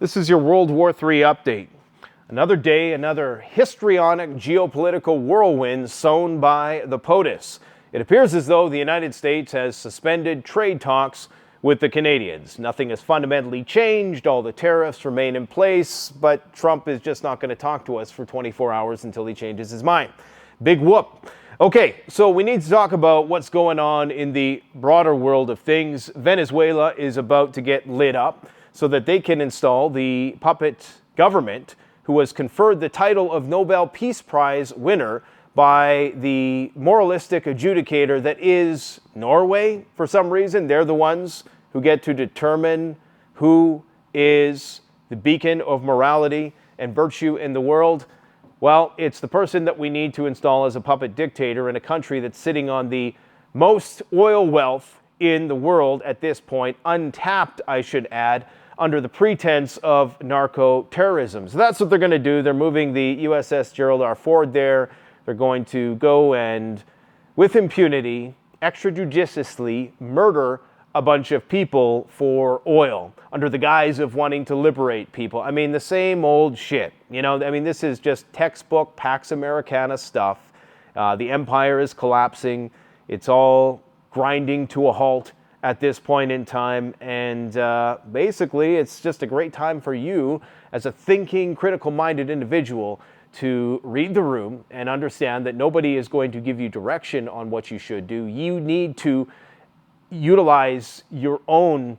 This is your World War III update. Another day, another histrionic geopolitical whirlwind sown by the POTUS. It appears as though the United States has suspended trade talks with the Canadians. Nothing has fundamentally changed, all the tariffs remain in place, but Trump is just not going to talk to us for 24 hours until he changes his mind. Big whoop. Okay, so we need to talk about what's going on in the broader world of things. Venezuela is about to get lit up so that they can install the puppet government who was conferred the title of Nobel Peace Prize winner by the moralistic adjudicator that is Norway. For some reason, they're the ones who get to determine who is the beacon of morality and virtue in the world. Well, it's the person that we need to install as a puppet dictator in a country that's sitting on the most oil wealth in the world at this point, untapped, I should add, under the pretense of narco-terrorism. So that's what they're going to do. They're moving the USS Gerald R. Ford there. They're going to go and, with impunity, extrajudiciously murder a bunch of people for oil under the guise of wanting to liberate people. I mean, the same old shit. You know, I mean, this is just textbook Pax Americana stuff. The empire is collapsing. It's all grinding to a halt at this point in time, and basically it's just a great time for you as a thinking, critical-minded individual to read the room and understand that nobody is going to give you direction on what you should do. You need to utilize your own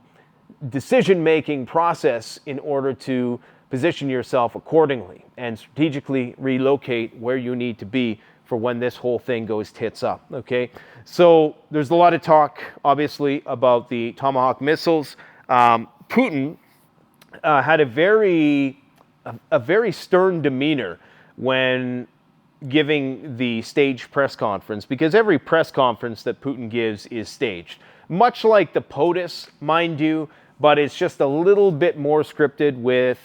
decision-making process in order to position yourself accordingly and strategically relocate where you need to be for when this whole thing goes tits up, okay? So there's a lot of talk, obviously, about the Tomahawk missiles. Putin had a very stern demeanor when giving the staged press conference, because every press conference that Putin gives is staged. Much like the POTUS, mind you, but it's just a little bit more scripted with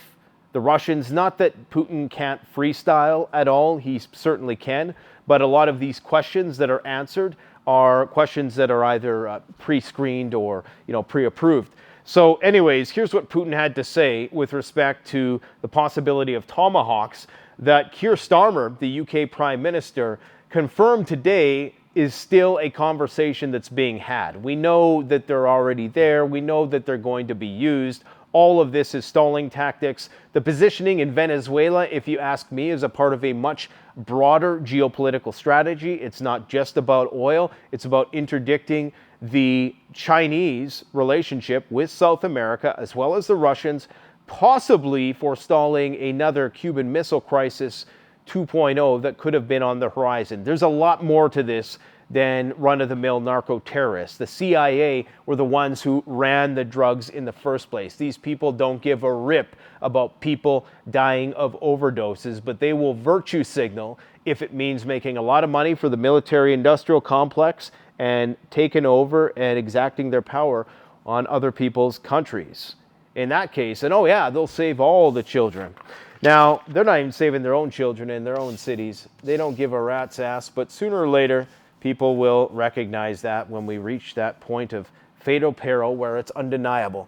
the Russians. Not that Putin can't freestyle at all, he certainly can, but a lot of these questions that are answered are questions that are either pre-screened or, pre-approved. So anyways, here's what Putin had to say with respect to the possibility of Tomahawks that Keir Starmer, the UK Prime Minister, confirmed today is still a conversation that's being had. We know that they're already there. We know that they're going to be used. All of this is stalling tactics. The positioning in Venezuela, if you ask me, is a part of a much broader geopolitical strategy. It's not just about oil. It's about interdicting the Chinese relationship with South America, as well as the Russians, possibly forestalling another Cuban Missile Crisis 2.0 that could have been on the horizon. There's a lot more to this than run-of-the-mill narco-terrorists. The CIA were the ones who ran the drugs in the first place. These people don't give a rip about people dying of overdoses, but they will virtue signal if it means making a lot of money for the military-industrial complex and taking over and exacting their power on other people's countries. In that case, and oh yeah, they'll save all the children. Now, they're not even saving their own children in their own cities. They don't give a rat's ass, but sooner or later, people will recognize that when we reach that point of fatal peril where it's undeniable.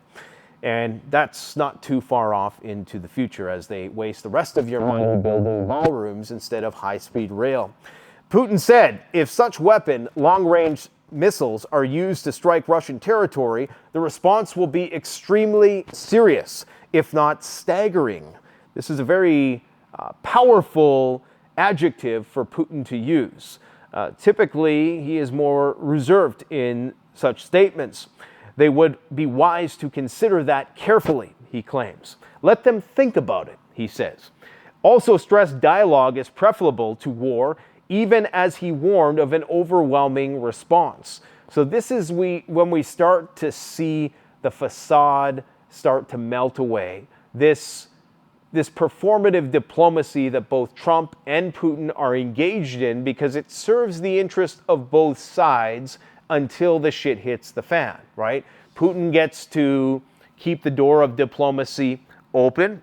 And that's not too far off into the future as they waste the rest of your money building ballrooms instead of high-speed rail. Putin said, if such weapon, long-range missiles, are used to strike Russian territory, the response will be extremely serious, if not staggering. This is a very powerful adjective for Putin to use. Typically, he is more reserved in such statements. They would be wise to consider that carefully, he claims. Let them think about it, he says. Also stressed dialogue is preferable to war, even as he warned of an overwhelming response. So this is when we start to see the facade start to melt away. This performative diplomacy that both Trump and Putin are engaged in, because it serves the interest of both sides until the shit hits the fan, right? Putin gets to keep the door of diplomacy open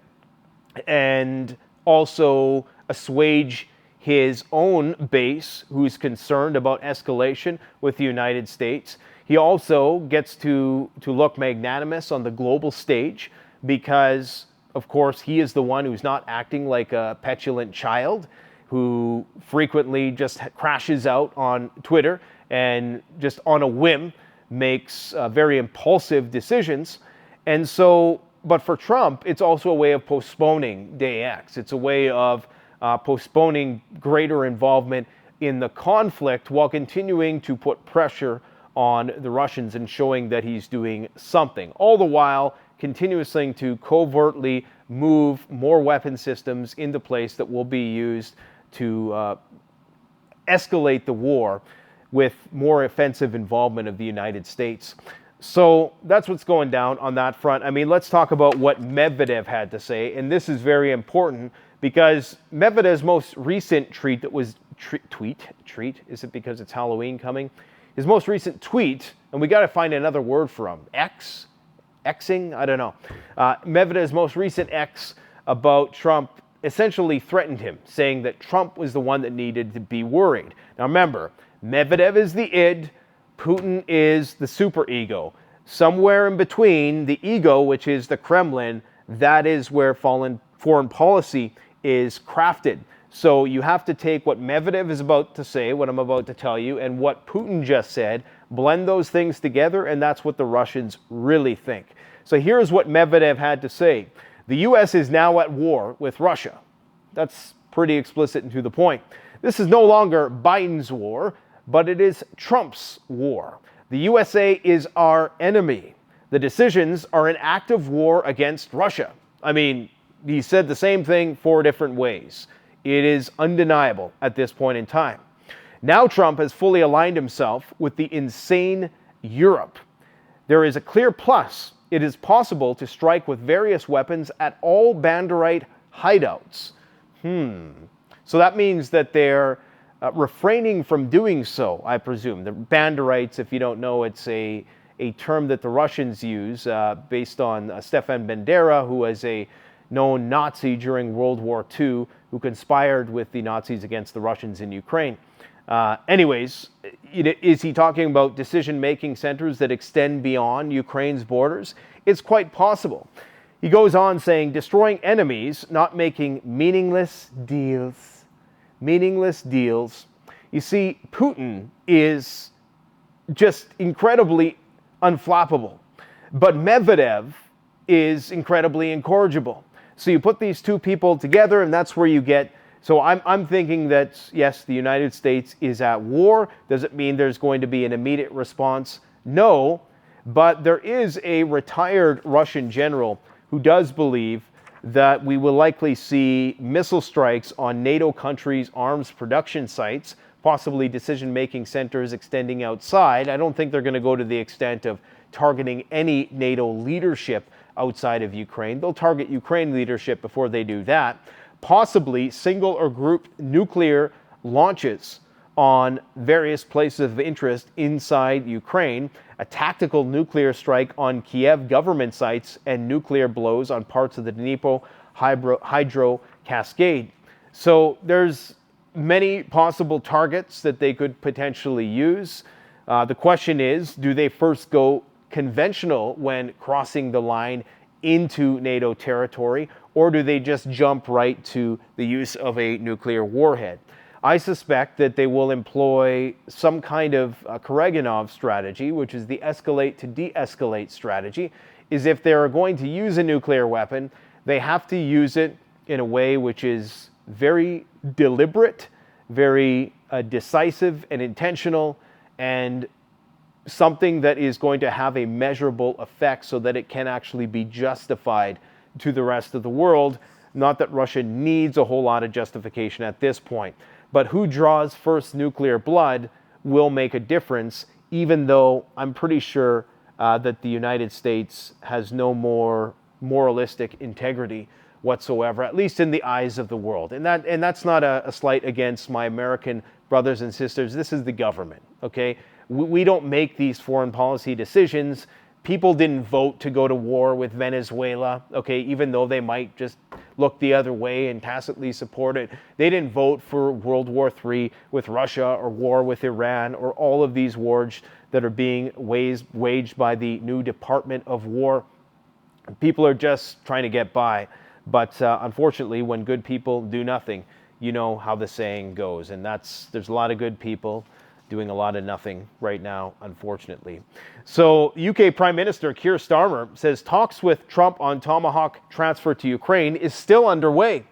and also assuage his own base who's concerned about escalation with the United States. He also gets to look magnanimous on the global stage because of course, he is the one who's not acting like a petulant child who frequently just crashes out on Twitter and just on a whim makes very impulsive decisions. And so, but for Trump, it's also a way of postponing Day X. It's a way of postponing greater involvement in the conflict while continuing to put pressure on the Russians and showing that he's doing something. All the while, continuing to covertly move more weapon systems into place that will be used to escalate the war with more offensive involvement of the United States. So that's what's going down on that front. I mean, let's talk about what Medvedev had to say. And this is very important because Medvedev's most recent tweet that was tweet, is it because it's Halloween coming? His most recent tweet, and we got to find another word for him, Xing? I don't know. Medvedev's most recent X about Trump essentially threatened him, saying that Trump was the one that needed to be worried. Now remember, Medvedev is the id, Putin is the superego. Somewhere in between the ego, which is the Kremlin, that is where foreign policy is crafted. So you have to take what Medvedev is about to say, what I'm about to tell you, and what Putin just said, blend those things together, and that's what the Russians really think. So here's what Medvedev had to say. The U.S. is now at war with Russia. That's pretty explicit and to the point. This is no longer Biden's war, but it is Trump's war. The USA is our enemy. The decisions are an act of war against Russia. I mean, he said the same thing 4 different ways. It is undeniable at this point in time. Now Trump has fully aligned himself with the insane Europe. There is a clear plus. It is possible to strike with various weapons at all Banderite hideouts. So that means that they're refraining from doing so, I presume. The Banderites, if you don't know, it's a term that the Russians use based on Stefan Bandera, who was a known Nazi during World War II, who conspired with the Nazis against the Russians in Ukraine. Anyways, is he talking about decision-making centers that extend beyond Ukraine's borders? It's quite possible. He goes on saying, destroying enemies, not making meaningless deals. Meaningless deals. You see, Putin is just incredibly unflappable, but Medvedev is incredibly incorrigible. So you put these two people together, and that's where you get. So I'm thinking that, yes, the United States is at war. Does it mean there's going to be an immediate response? No, but there is a retired Russian general who does believe that we will likely see missile strikes on NATO countries' arms production sites, possibly decision-making centers extending outside. I don't think they're going to go to the extent of targeting any NATO leadership outside of Ukraine. They'll target Ukraine leadership before they do that. Possibly single or group nuclear launches on various places of interest inside Ukraine, a tactical nuclear strike on Kiev government sites, and nuclear blows on parts of the Dnipro hydro cascade. So there's many possible targets that they could potentially use. The question is, do they first go conventional when crossing the line into NATO territory, or do they just jump right to the use of a nuclear warhead? I suspect that they will employ some kind of Kareganov strategy, which is the escalate to de-escalate strategy, is if they're going to use a nuclear weapon, they have to use it in a way which is very deliberate, very decisive and intentional, and something that is going to have a measurable effect so that it can actually be justified to the rest of the world. Not that Russia needs a whole lot of justification at this point, but who draws first nuclear blood will make a difference, even though I'm pretty sure that the United States has no more moralistic integrity whatsoever, at least in the eyes of the world. And that's not a slight against my American brothers and sisters. This is the government, okay? We don't make these foreign policy decisions. People didn't vote to go to war with Venezuela, okay, even though they might just look the other way and tacitly support it. They didn't vote for World War III with Russia or war with Iran or all of these wars that are being waged by the new Department of War. People are just trying to get by. But unfortunately, when good people do nothing, you know how the saying goes. And there's a lot of good people doing a lot of nothing right now, unfortunately. So UK Prime Minister Keir Starmer says talks with Trump on Tomahawk transfer to Ukraine is still underway.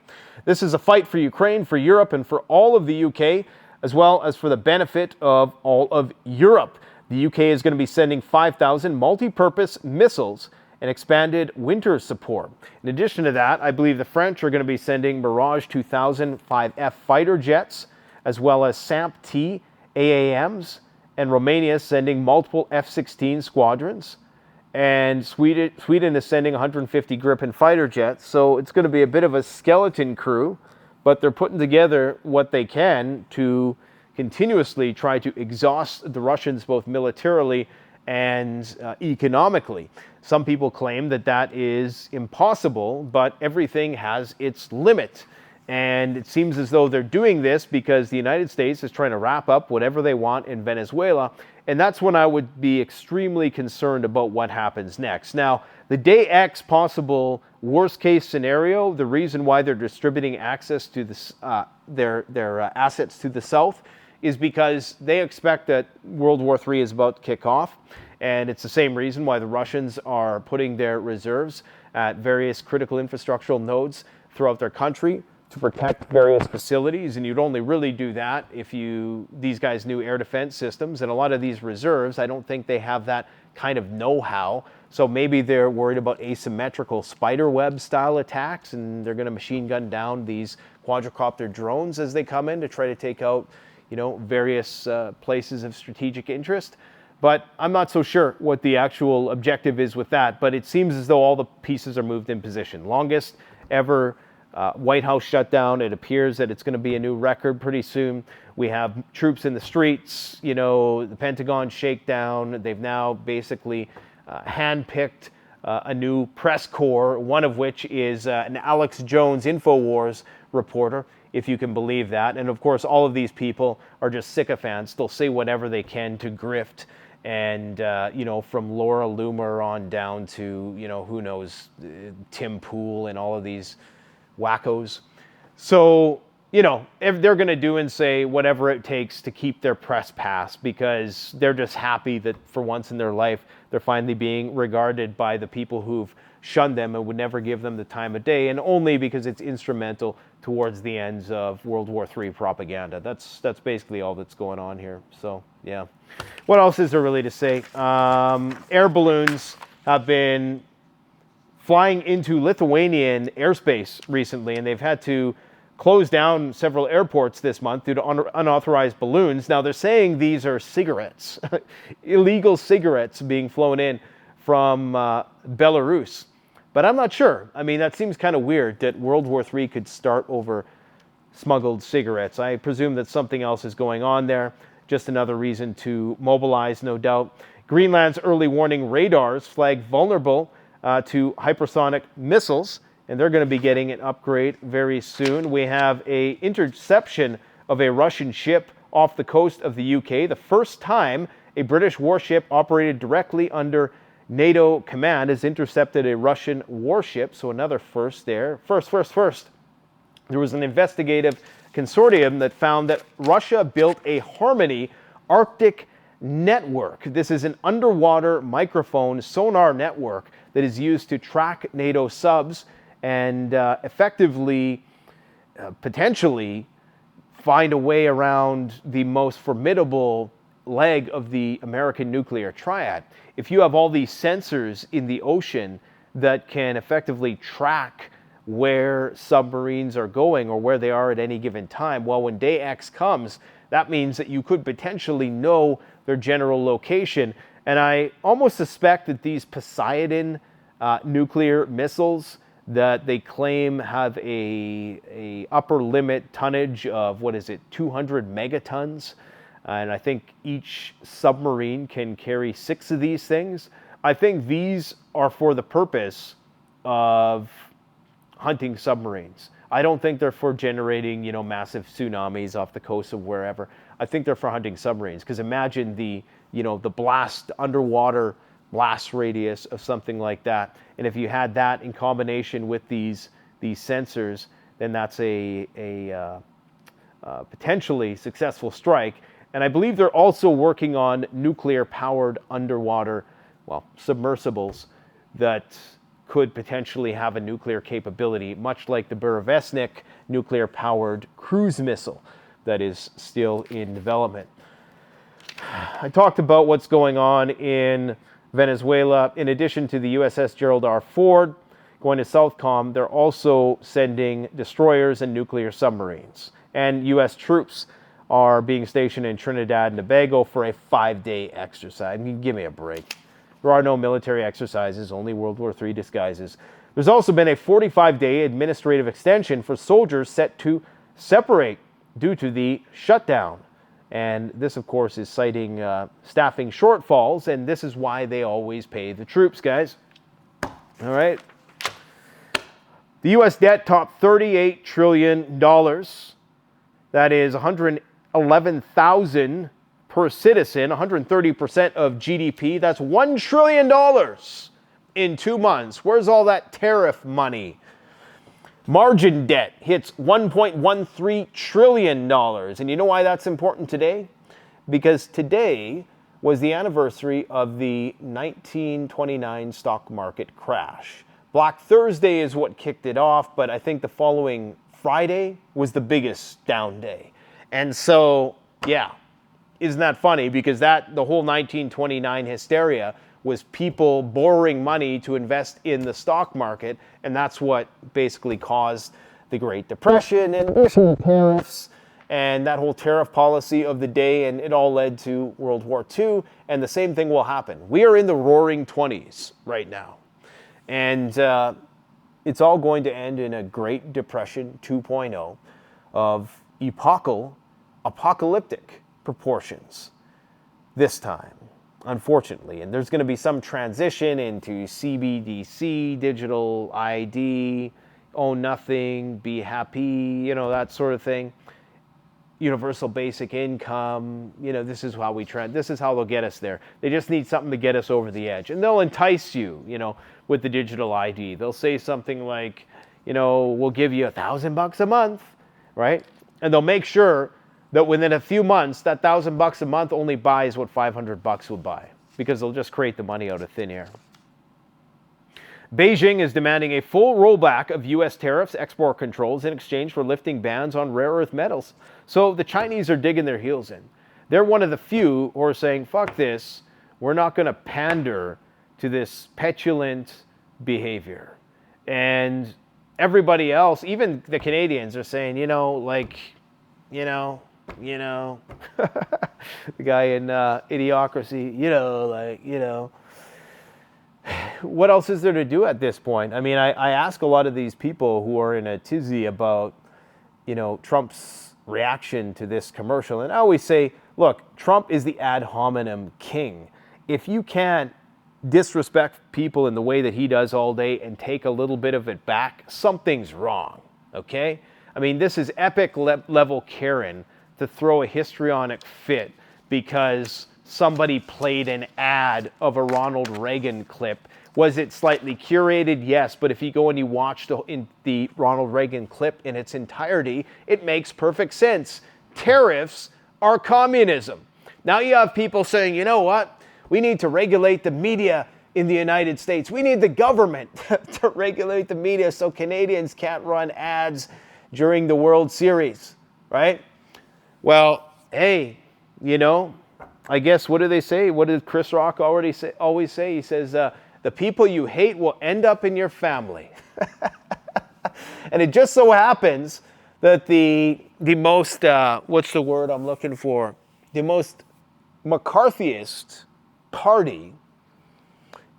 This is a fight for Ukraine, for Europe, and for all of the UK, as well as for the benefit of all of Europe. The UK is going to be sending 5,000 multi-purpose missiles and expanded winter support. In addition to that, I believe the French are going to be sending Mirage 2000 5F fighter jets, as well as SAMP-T AAMs, and Romania is sending multiple F-16 squadrons. And Sweden is sending 150 Gripen fighter jets. So it's going to be a bit of a skeleton crew, but they're putting together what they can to continuously try to exhaust the Russians both militarily and economically. Some people claim that that is impossible, but everything has its limit. And it seems as though they're doing this because the United States is trying to wrap up whatever they want in Venezuela. And that's when I would be extremely concerned about what happens next. Now, the day X possible worst case scenario, the reason why they're distributing access to their assets to the south is because they expect that World War III is about to kick off. And it's the same reason why the Russians are putting their reserves at various critical infrastructural nodes throughout their country to protect various facilities. And you'd only really do that if these guys knew air defense systems. And a lot of these reserves, I don't think they have that kind of know-how. So maybe they're worried about asymmetrical spider web style attacks, and they're going to machine gun down these quadricopter drones as they come in to try to take out, various places of strategic interest. But I'm not so sure what the actual objective is with that. But it seems as though all the pieces are moved in position. Longest ever White House shutdown. It appears that it's going to be a new record pretty soon. We have troops in the streets, the Pentagon shakedown. They've now basically handpicked a new press corps, one of which is an Alex Jones InfoWars reporter, if you can believe that. And of course, all of these people are just sycophants. They'll say whatever they can to grift. And, from Laura Loomer on down to, who knows, Tim Pool and all of these wackos. So, if they're going to do and say whatever it takes to keep their press pass, because they're just happy that for once in their life, they're finally being regarded by the people who've shunned them and would never give them the time of day, and only because it's instrumental towards the ends of World War III propaganda. That's basically all that's going on here. So, yeah. What else is there really to say? Air balloons have been flying into Lithuanian airspace recently, and they've had to close down several airports this month due to unauthorized balloons. Now, they're saying these are cigarettes, illegal cigarettes being flown in from Belarus. But I'm not sure. I mean, that seems kind of weird that World War III could start over smuggled cigarettes. I presume that something else is going on there. Just another reason to mobilize, no doubt. Greenland's early warning radars flagged vulnerable to hypersonic missiles, and they're going to be getting an upgrade very soon. We have an interception of a Russian ship off the coast of the UK, the first time a British warship operated directly under NATO command has intercepted a Russian warship, so another first there. First. There was an investigative consortium that found that Russia built a Harmony Arctic network. This is an underwater microphone sonar network that is used to track NATO subs and effectively, potentially, find a way around the most formidable leg of the American nuclear triad. If you have all these sensors in the ocean that can effectively track where submarines are going or where they are at any given time, well, when day X comes, that means that you could potentially know their general location. And I almost suspect that these Poseidon nuclear missiles that they claim have a upper limit tonnage of, 200 megatons. And I think each submarine can carry 6 of these things. I think these are for the purpose of hunting submarines. I don't think they're for generating, massive tsunamis off the coast of wherever. I think they're for hunting submarines. Because imagine the underwater blast radius of something like that. And if you had that in combination with these these sensors, then that's a potentially successful strike. And I believe they're also working on nuclear-powered underwater, submersibles that could potentially have a nuclear capability, much like the Burevestnik nuclear-powered cruise missile that is still in development. I talked about what's going on in Venezuela. In addition to the USS Gerald R. Ford going to Southcom, they're also sending destroyers and nuclear submarines. And U.S. troops are being stationed in Trinidad and Tobago for a 5-day exercise. I mean, give me a break. There are no military exercises, only World War III disguises. There's also been a 45-day administrative extension for soldiers set to separate due to the shutdown. And this, of course, is citing staffing shortfalls, and this is why they always pay the troops, guys. All right. The U.S. debt topped $38 trillion. That is $111,000 per citizen, 130% of GDP. That's $1 trillion in 2 months. Where's all that tariff money? Margin debt hits $1.13 trillion. And you know why that's important today? Because today was the anniversary of the 1929 stock market crash. Black Thursday is what kicked it off, but I think the following Friday was the biggest down day. And so, yeah, isn't that funny? Because the whole 1929 hysteria was people borrowing money to invest in the stock market, and that's what basically caused the Great Depression and tariffs and that whole tariff policy of the day, and it all led to World War II, and the same thing will happen. We are in the roaring 20s right now, and it's all going to end in a Great Depression 2.0 of apocalyptic proportions this time, unfortunately. And there's going to be some transition into CBDC, digital ID, own nothing, be happy, that sort of thing. Universal basic income, this is how this is how they'll get us there. They just need something to get us over the edge. And they'll entice you, with the digital ID. They'll say something like, we'll give you $1,000 a month, right? And they'll make sure that within a few months, that $1,000 a month only buys what $500 would buy, because they'll just create the money out of thin air. Beijing is demanding a full rollback of U.S. tariffs, export controls in exchange for lifting bans on rare earth metals. So the Chinese are digging their heels in. They're one of the few who are saying, fuck this, we're not going to pander to this petulant behavior. And everybody else, even the Canadians, are saying, the guy in Idiocracy, what else is there to do at this point? I mean, I ask a lot of these people who are in a tizzy about, Trump's reaction to this commercial. And I always say, look, Trump is the ad hominem king. If you can't disrespect people in the way that he does all day and take a little bit of it back, something's wrong, okay? I mean, this is epic level Karen to throw a histrionic fit because somebody played an ad of a Ronald Reagan clip. Was it slightly curated? Yes, but if you go and you watch the Ronald Reagan clip in its entirety, it makes perfect sense. Tariffs are communism. Now you have people saying, you know what? We need to regulate the media in the United States. We need the government to regulate the media so Canadians can't run ads during the World Series, right? Well, hey, I guess, what do they say? What did Chris Rock always say? He says, the people you hate will end up in your family. And it just so happens that the most, what's the word I'm looking for? The most McCarthyist party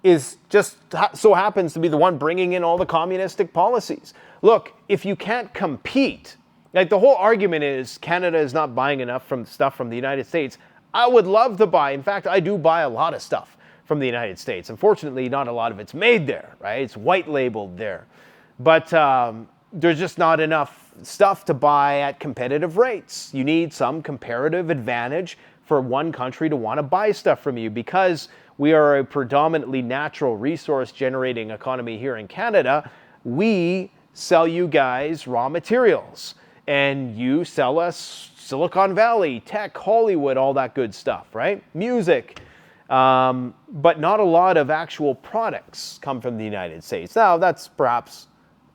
is just so happens to be the one bringing in all the communistic policies. Look, if you can't compete, like the whole argument is Canada is not buying enough stuff from the United States. I would love to buy. In fact, I do buy a lot of stuff from the United States. Unfortunately, not a lot of it's made there, right? It's white labeled there. But there's just not enough stuff to buy at competitive rates. You need some comparative advantage for one country to want to buy stuff from you. Because we are a predominantly natural resource generating economy here in Canada, we sell you guys raw materials, and you sell us Silicon Valley, tech, Hollywood, all that good stuff, right? Music. But not a lot of actual products come from the United States. Now, that's perhaps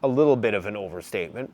a little bit of an overstatement,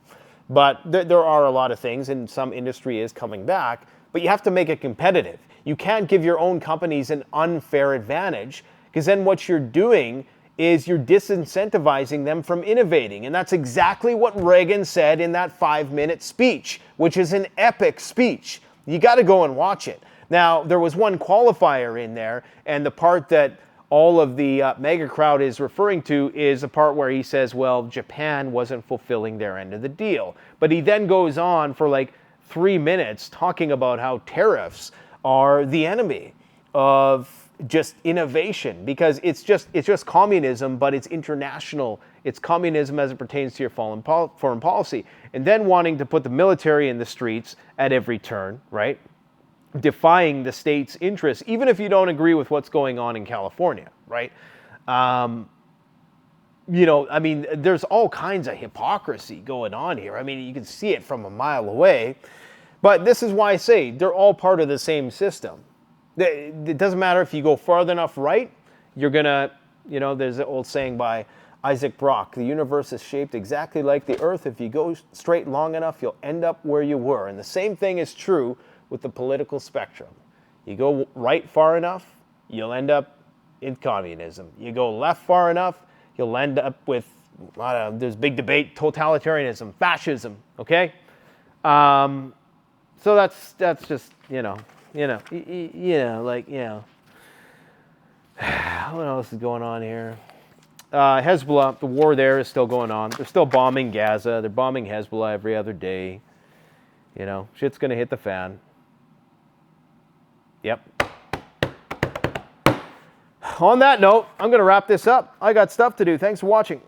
but there are a lot of things, and some industry is coming back, but you have to make it competitive. You can't give your own companies an unfair advantage, because then what you're doing is you're disincentivizing them from innovating. And that's exactly what Reagan said in that 5-minute speech, which is an epic speech. You got to go and watch it. Now, there was one qualifier in there, and the part that all of the mega crowd is referring to is a part where he says, well, Japan wasn't fulfilling their end of the deal. But he then goes on for like 3 minutes talking about how tariffs are the enemy of just innovation, because it's just communism, but it's international. It's communism as it pertains to your foreign policy. And then wanting to put the military in the streets at every turn, right? Defying the state's interests, even if you don't agree with what's going on in California, right? You know, I mean, there's all kinds of hypocrisy going on here. I mean, you can see it from a mile away. But this is why I say they're all part of the same system. It doesn't matter if you go far enough right, you're going to, you know, there's an old saying by Isaac Brock, the universe is shaped exactly like the earth. If you go straight long enough, you'll end up where you were. And the same thing is true with the political spectrum. You go right far enough, you'll end up in communism. You go left far enough, you'll end up with, there's big debate, totalitarianism, fascism, okay? So that's just, what else is going on here? Hezbollah, the war there is still going on. They're still bombing Gaza. They're bombing Hezbollah every other day. You know, shit's going to hit the fan. Yep. On that note, I'm going to wrap this up. I got stuff to do. Thanks for watching.